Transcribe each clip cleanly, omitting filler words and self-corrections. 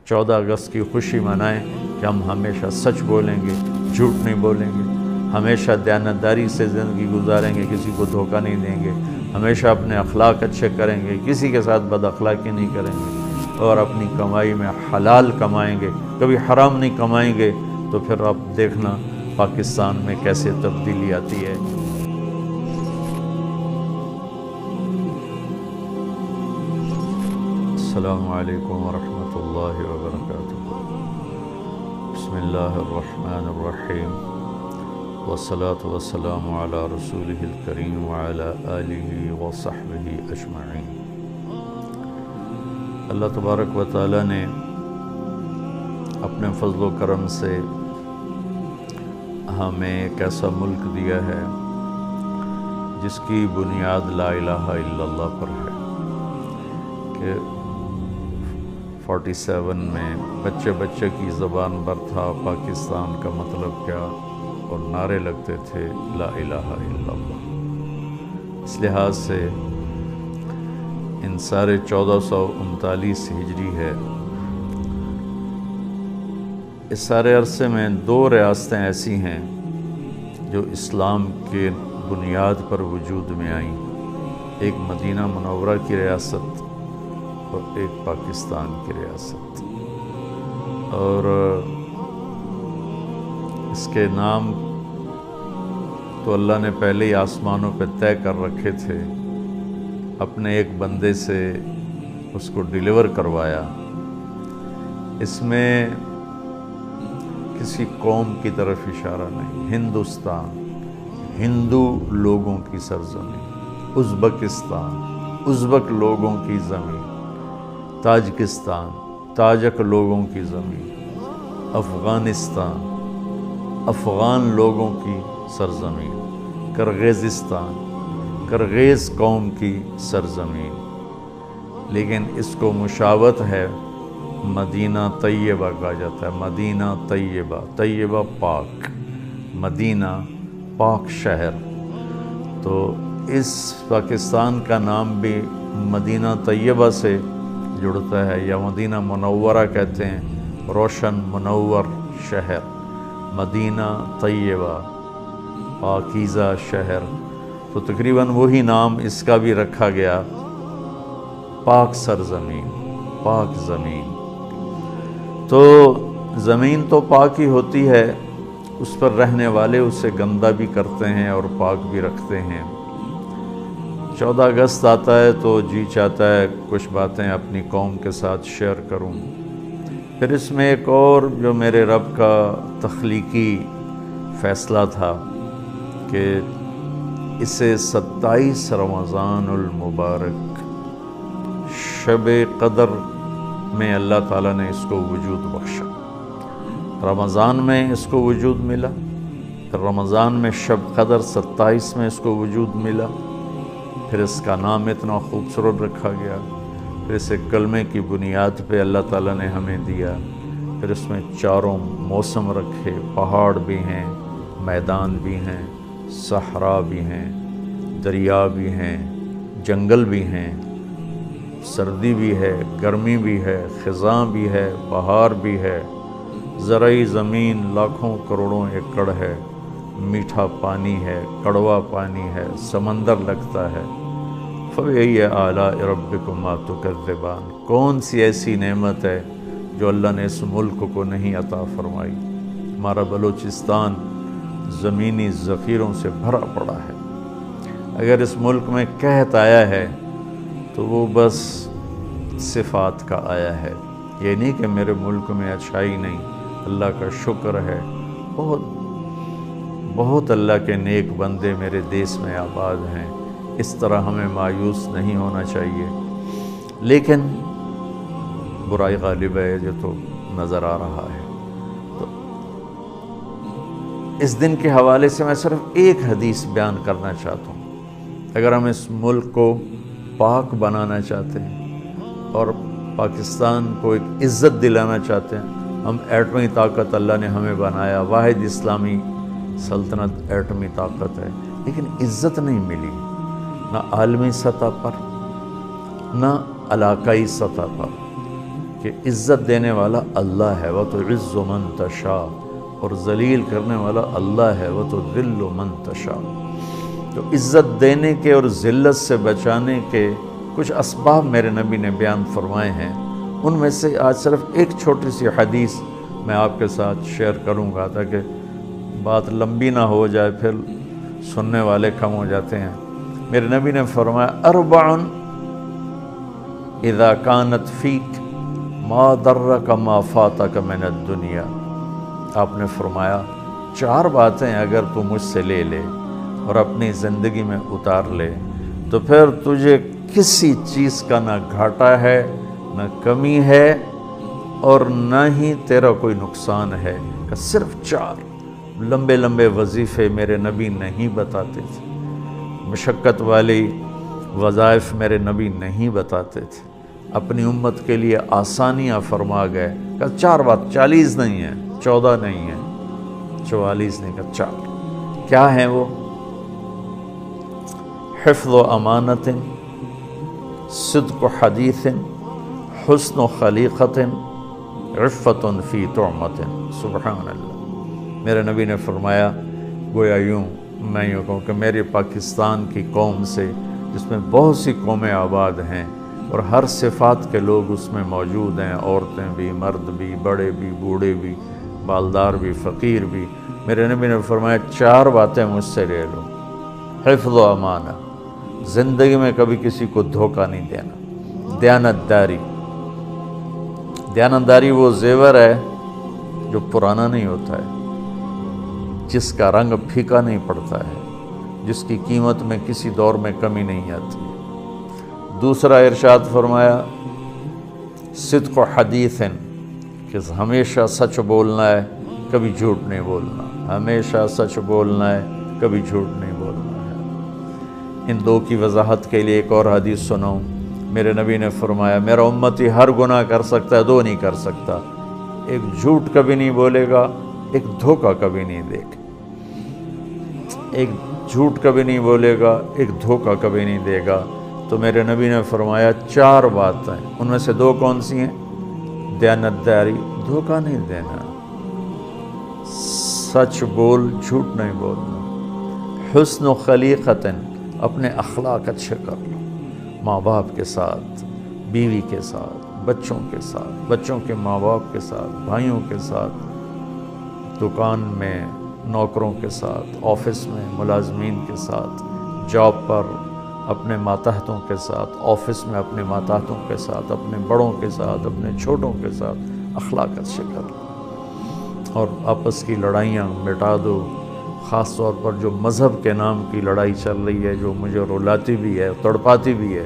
14 اگست کی خوشی منائیں کہ ہم ہمیشہ سچ بولیں گے، جھوٹ نہیں بولیں گے، ہمیشہ دیانتداری سے زندگی گزاریں گے، کسی کو دھوکہ نہیں دیں گے، ہمیشہ اپنے اخلاق اچھے کریں گے، کسی کے ساتھ بد اخلاقی نہیں کریں گے، اور اپنی کمائی میں حلال کمائیں گے، کبھی حرام نہیں کمائیں گے، تو پھر آپ دیکھنا پاکستان میں کیسے تبدیلی آتی ہے۔ السلام علیکم ورحمۃ اللہ وبرکاتہ۔ بسم اللہ الرحمن الرحیم، والصلاة والسلام علی رسولہ الکریم وعلی آلہ وصحبہ اجمعین۔ اللہ تبارک و تعالیٰ نے اپنے فضل و کرم سے ہمیں ایک ایسا ملک دیا ہے جس کی بنیاد لا الہ الا اللہ پر ہے کہ 47 میں بچے بچے کی زبان پر تھا پاکستان کا مطلب کیا، اور نعرے لگتے تھے لا الہ الا اللہ۔ اس لحاظ سے ان سارے 1439 ہجری ہے، اس سارے عرصے میں 2 ریاستیں ایسی ہیں جو اسلام کے بنیاد پر وجود میں آئیں، ایک مدینہ منورہ کی ریاست اور ایک پاکستان کی ریاست، اور اس کے نام تو اللہ نے پہلے ہی آسمانوں پہ طے کر رکھے تھے، اپنے ایک بندے سے اس کو ڈیلیور کروایا۔ اس میں کسی قوم کی طرف اشارہ نہیں، ہندوستان، ہندو لوگوں کی سرزمین، ازبکستان، ازبک لوگوں کی زمین، تاجکستان، تاجک لوگوں کی زمین، افغانستان، افغان لوگوں کی سرزمین، کرغیزستان، کرغیز قوم کی سرزمین، لیکن اس کو مشابہت ہے مدینہ طیبہ کہا جاتا ہے، مدینہ طیبہ، طیبہ پاک، مدینہ پاک شہر۔ تو اس پاکستان کا نام بھی مدینہ طیبہ سے جڑتا ہے، یا مدینہ منورہ کہتے ہیں، روشن منور شہر، مدینہ طیبہ، پاکیزہ شہر۔ تو تقریباً وہی نام اس کا بھی رکھا گیا، پاک سرزمین، پاک زمین۔ تو زمین تو پاک ہی ہوتی ہے، اس پر رہنے والے اسے گندہ بھی کرتے ہیں اور پاک بھی رکھتے ہیں۔ 14 اگست آتا ہے تو جی چاہتا ہے کچھ باتیں اپنی قوم کے ساتھ شیئر کروں۔ پھر اس میں ایک اور جو میرے رب کا تخلیقی فیصلہ تھا کہ اسے 27 رمضان المبارک شب قدر میں اللہ تعالیٰ نے اس کو وجود بخشا۔ رمضان میں اس کو وجود ملا، پھر رمضان میں شب قدر 27 میں اس کو وجود ملا، پھر اس کا نام اتنا خوبصورت رکھا گیا، پھر اسے کلمے کی بنیاد پہ اللہ تعالیٰ نے ہمیں دیا، پھر اس میں 4 موسم رکھے، پہاڑ بھی ہیں، میدان بھی ہیں، صحرا بھی ہیں، دریا بھی ہیں، جنگل بھی ہیں، سردی بھی ہے، گرمی بھی ہے، خزاں بھی ہے، بہار بھی ہے، زرعی زمین لاکھوں کروڑوں ایکڑ ہے، میٹھا پانی ہے، کڑوا پانی ہے، سمندر لگتا ہے۔ فَبِأَيِّ آلَاءِ رَبِّكُمَا تُكَذِّبَانِ، کون سی ایسی نعمت ہے جو اللہ نے اس ملک کو نہیں عطا فرمائی۔ ہمارا بلوچستان زمینی ذخیروں سے بھرا پڑا ہے، اگر اس ملک میں قحط آیا ہے تو وہ بس صفات کا آیا ہے، یہ نہیں کہ میرے ملک میں اچھائی نہیں، اللہ کا شکر ہے، بہت اللہ کے نیک بندے میرے دیس میں آباد ہیں، اس طرح ہمیں مایوس نہیں ہونا چاہیے، لیکن برائی غالب ہے جو تو نظر آ رہا ہے۔ تو اس دن کے حوالے سے میں صرف ایک حدیث بیان کرنا چاہتا ہوں۔ اگر ہم اس ملک کو پاک بنانا چاہتے ہیں اور پاکستان کو ایک عزت دلانا چاہتے ہیں، ہم ایٹمی طاقت اللہ نے ہمیں بنایا، واحد اسلامی سلطنت ایٹمی طاقت ہے، لیکن عزت نہیں ملی، نہ عالمی سطح پر، نہ علاقائی سطح پر۔ کہ عزت دینے والا اللہ ہے، وہ تو عز من تشاء، اور ذلیل کرنے والا اللہ ہے، وہ تو ذل من تشاء۔ تو عزت دینے کے اور ذلت سے بچانے کے کچھ اسباب میرے نبی نے بیان فرمائے ہیں۔ ان میں سے آج صرف ایک چھوٹی سی حدیث میں آپ کے ساتھ شیئر کروں گا تاکہ بات لمبی نہ ہو جائے، پھر سننے والے کم ہو جاتے ہیں۔ میرے نبی نے فرمایا اربع اذا كانت فیک ما ضرک ما فاتک من الدنیا۔ آپ نے فرمایا 4 باتیں اگر تو مجھ سے لے لے اور اپنی زندگی میں اتار لے تو پھر تجھے کسی چیز کا نہ گھاٹا ہے، نہ کمی ہے، اور نہ ہی تیرا کوئی نقصان ہے۔ کہ صرف 4 لمبے لمبے وظیفے میرے نبی نہیں بتاتے تھے، مشقت والی وظائف میرے نبی نہیں بتاتے تھے، اپنی امت کے لیے آسانیاں فرما گئے۔ کہ 4 بات، 40 نہیں ہیں، 14 نہیں ہیں، 44 نہیں، کہ 4 کیا ہیں وہ؟ حفظ و امانت، صدق حدیث، حسن خلیقت، عفت فی طعمت۔ سبحان اللہ۔ میرے نبی نے فرمایا، گویا یوں میں یوں کہوں کہ میرے پاکستان کی قوم سے، جس میں بہت سی قومیں آباد ہیں اور ہر صفات کے لوگ اس میں موجود ہیں، عورتیں بھی، مرد بھی، بڑے بھی، بوڑھے بھی، بالدار بھی، فقیر بھی، میرے نبی نے فرمایا 4 باتیں مجھ سے لے لو۔ حفظ و امانہ، زندگی میں کبھی کسی کو دھوکہ نہیں دینا۔ دیانت داری، دیانت داری وہ زیور ہے جو پرانا نہیں ہوتا ہے، جس کا رنگ پھیکا نہیں پڑتا ہے، جس کی قیمت میں کسی دور میں کمی نہیں آتی۔ دوسرا ارشاد فرمایا صدق و حدیث، کہ ہمیشہ سچ بولنا ہے، کبھی جھوٹ نہیں بولنا، ہمیشہ سچ بولنا ہے، کبھی جھوٹ نہیں بولنا ہے۔ ان 2 کی وضاحت کے لیے ایک اور حدیث سناؤں۔ میرے نبی نے فرمایا میرا امتی ہر گناہ کر سکتا ہے، 2 نہیں کر سکتا، ایک جھوٹ کبھی نہیں بولے گا، ایک دھوکہ کبھی نہیں دے گا۔ ایک جھوٹ کبھی نہیں بولے گا، ایک دھوکہ کبھی نہیں دے گا۔ تو میرے نبی نے فرمایا 4 باتیں، ان میں سے 2 کون سی ہیں؟ دیانت داری، دھوکہ نہیں دینا، سچ بول، جھوٹ نہیں بولنا، حسن و خلیقت، اپنے اخلاق اچھے کر لو، ماں باپ کے ساتھ، بیوی کے ساتھ، بچوں کے ساتھ، بچوں کے ماں باپ کے ساتھ، بھائیوں کے ساتھ، دکان میں نوکروں کے ساتھ، آفس میں ملازمین کے ساتھ، جاب پر اپنے ماتحتوں کے ساتھ، آفس میں اپنے ماتحتوں کے ساتھ، اپنے بڑوں کے ساتھ، اپنے چھوٹوں کے ساتھ اخلاق اچھے کر لو، اور آپس کی لڑائیاں مٹا دو۔ خاص طور پر جو مذہب کے نام کی لڑائی چل رہی ہے، جو مجھے رلاتی بھی ہے، تڑپاتی بھی ہے،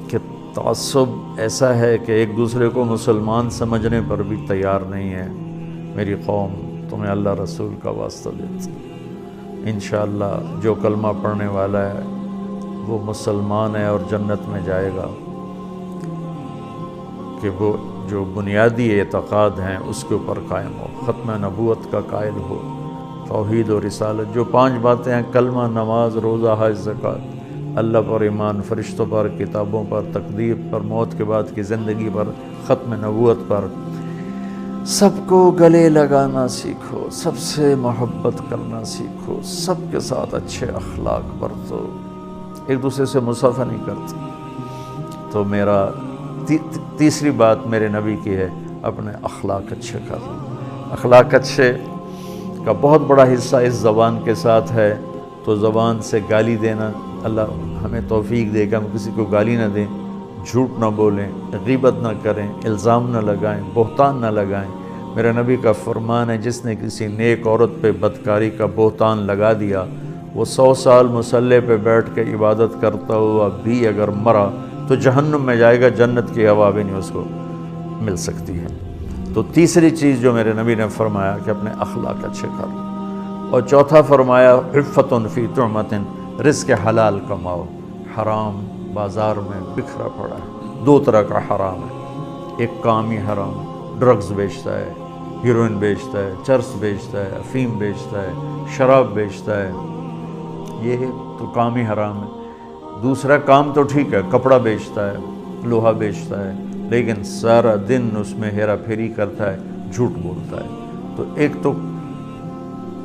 کہ تعصب ایسا ہے کہ ایک دوسرے کو مسلمان سمجھنے پر بھی تیار نہیں ہے۔ میری قوم تمہیں اللہ رسول کا واسطہ دیتی، انشاءاللہ جو کلمہ پڑھنے والا ہے وہ مسلمان ہے اور جنت میں جائے گا، کہ وہ جو بنیادی اعتقاد ہیں اس کے اوپر قائم ہو، ختم نبوت کا قائل ہو، توحید و رسالت، جو 5 باتیں ہیں، کلمہ، نماز، روزہ، حج، زکوٰۃ، اللہ پر ایمان، فرشتوں پر، کتابوں پر، تقدیر پر، موت کے بعد کی زندگی پر، ختم نبوت پر، سب کو گلے لگانا سیکھو، سب سے محبت کرنا سیکھو، سب کے ساتھ اچھے اخلاق برتو، ایک دوسرے سے مصافحہ نہیں کرتے۔ تو میرا تیسری بات میرے نبی کی ہے، اپنے اخلاق اچھے کر لو۔ اخلاق اچھے کا بہت بڑا حصہ اس زبان کے ساتھ ہے، تو زبان سے گالی دینا، اللہ ہمیں توفیق دے کہ ہم کسی کو گالی نہ دیں، جھوٹ نہ بولیں، غیبت نہ کریں، الزام نہ لگائیں، بہتان نہ لگائیں۔ میرے نبی کا فرمان ہے، جس نے کسی نیک عورت پہ بدکاری کا بہتان لگا دیا، وہ 100 سال مصلی پہ بیٹھ کے عبادت کرتا ہوا بھی اگر مرا تو جہنم میں جائے گا، جنت کی ہوا بھی نہیں اس کو مل سکتی ہے۔ تو تیسری چیز جو میرے نبی نے فرمایا کہ اپنے اخلاق اچھے کر لو، اور چوتھا فرمایا عفت فی طعمت، رزق حلال کماؤ۔ حرام بازار میں بکھرا پڑا ہے، 2 طرح کا حرام ہے، ایک کامی حرام، ڈرگز بیچتا ہے، ہیروئن بیچتا ہے، چرس بیچتا ہے، افیم بیچتا ہے، شراب بیچتا ہے، یہ تو کامی حرام ہے۔ دوسرا کام تو ٹھیک ہے، کپڑا بیچتا ہے، لوہا بیچتا ہے، لیکن سارا دن اس میں ہیرا پھیری کرتا ہے، جھوٹ بولتا ہے۔ تو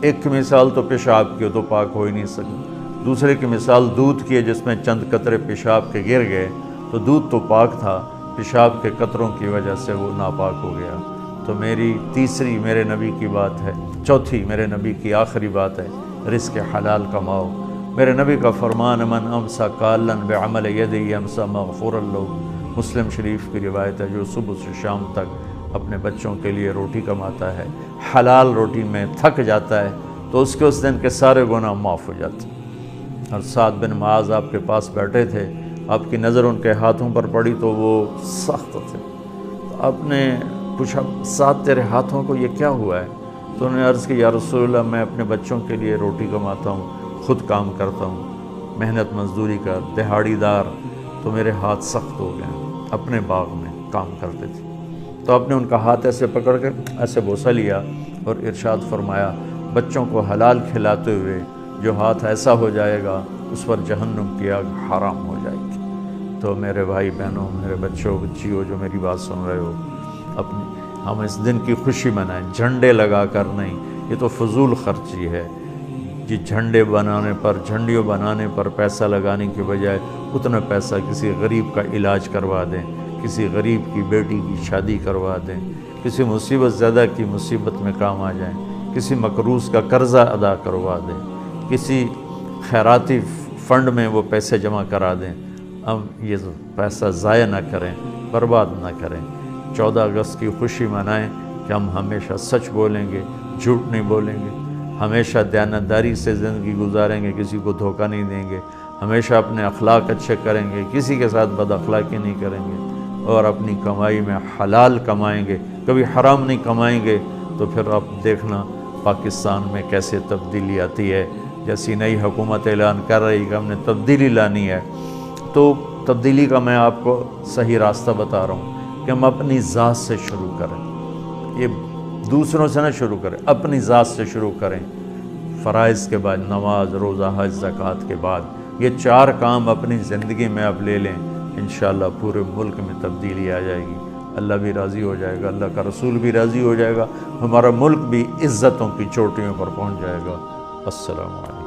ایک کی مثال تو پیشاب کی، تو پاک ہو ہی نہیں سکتا۔ دوسرے کی مثال دودھ کی ہے، جس میں چند قطرے پیشاب کے گر گئے تو دودھ تو پاک تھا، پیشاب کے قطروں کی وجہ سے وہ ناپاک ہو گیا۔ تو میری تیسری میرے نبی کی بات ہے، چوتھی میرے نبی کی آخری بات ہے، رزق حلال کماؤ۔ میرے نبی کا فرمان من امسا قالن بعمل یدی امسا مغفور له، مسلم شریف کی روایت ہے، جو صبح سے شام تک اپنے بچوں کے لیے روٹی کماتا ہے، حلال روٹی میں تھک جاتا ہے تو اس کے اس دن کے سارے گناہ معاف ہو جاتے ہیں۔ اور سعد بن معاذ آپ کے پاس بیٹھے تھے، آپ کی نظر ان کے ہاتھوں پر پڑی تو وہ سخت تھے، تو آپ نے پوچھا سعد تیرے ہاتھوں کو یہ کیا ہوا ہے؟ تو انہوں نے عرض کی یا رسول اللہ میں اپنے بچوں کے لیے روٹی کماتا ہوں، خود کام کرتا ہوں، محنت مزدوری کا دہاڑی دار، تو میرے ہاتھ سخت ہو گئے۔ اپنے باغ میں کام کرتے تھے، تو آپ نے ان کا ہاتھ ایسے پکڑ کے ایسے بوسہ لیا اور ارشاد فرمایا بچوں کو حلال کھلاتے ہوئے جو ہاتھ ایسا ہو جائے گا اس پر جہنم کی آگ حرام ہو جائے گی۔ تو میرے بھائی بہنوں، میرے بچوں بچیوں جو میری بات سن رہے ہو، ہم اس دن کی خوشی منائیں، جھنڈے لگا کر نہیں، یہ تو فضول خرچی ہے۔ جی جھنڈے بنانے پر، جھنڈیوں بنانے پر پیسہ لگانے کی بجائے اتنا پیسہ کسی غریب کا علاج کروا دیں، کسی غریب کی بیٹی کی شادی کروا دیں، کسی مصیبت زدہ کی مصیبت میں کام آ جائیں، کسی مقروض کا قرضہ ادا کروا دیں، کسی خیراتی فنڈ میں وہ پیسے جمع کرا دیں۔ ہم یہ پیسہ ضائع نہ کریں، برباد نہ کریں۔ 14 اگست کی خوشی منائیں کہ ہم ہمیشہ سچ بولیں گے، جھوٹ نہیں بولیں گے، ہمیشہ دیانتداری سے زندگی گزاریں گے، کسی کو دھوکہ نہیں دیں گے، ہمیشہ اپنے اخلاق اچھے کریں گے، کسی کے ساتھ بد اخلاقی نہیں کریں گے، اور اپنی کمائی میں حلال کمائیں گے، کبھی حرام نہیں کمائیں گے۔ تو پھر آپ دیکھنا پاکستان میں کیسے تبدیلی آتی ہے۔ جیسی نئی حکومت اعلان کر رہی کہ ہم نے تبدیلی لانی ہے، تو تبدیلی کا میں آپ کو صحیح راستہ بتا رہا ہوں کہ ہم اپنی ذات سے شروع کریں، یہ دوسروں سے نہ شروع کریں، اپنی ذات سے شروع کریں۔ فرائض کے بعد نماز، روزہ، حج، زکوٰۃ کے بعد یہ 4 کام اپنی زندگی میں آپ لے لیں، انشاءاللہ پورے ملک میں تبدیلی آ جائے گی، اللہ بھی راضی ہو جائے گا، اللہ کا رسول بھی راضی ہو جائے گا، ہمارا ملک بھی عزتوں کی چوٹیوں پر پہنچ جائے گا۔ السلام علیکم۔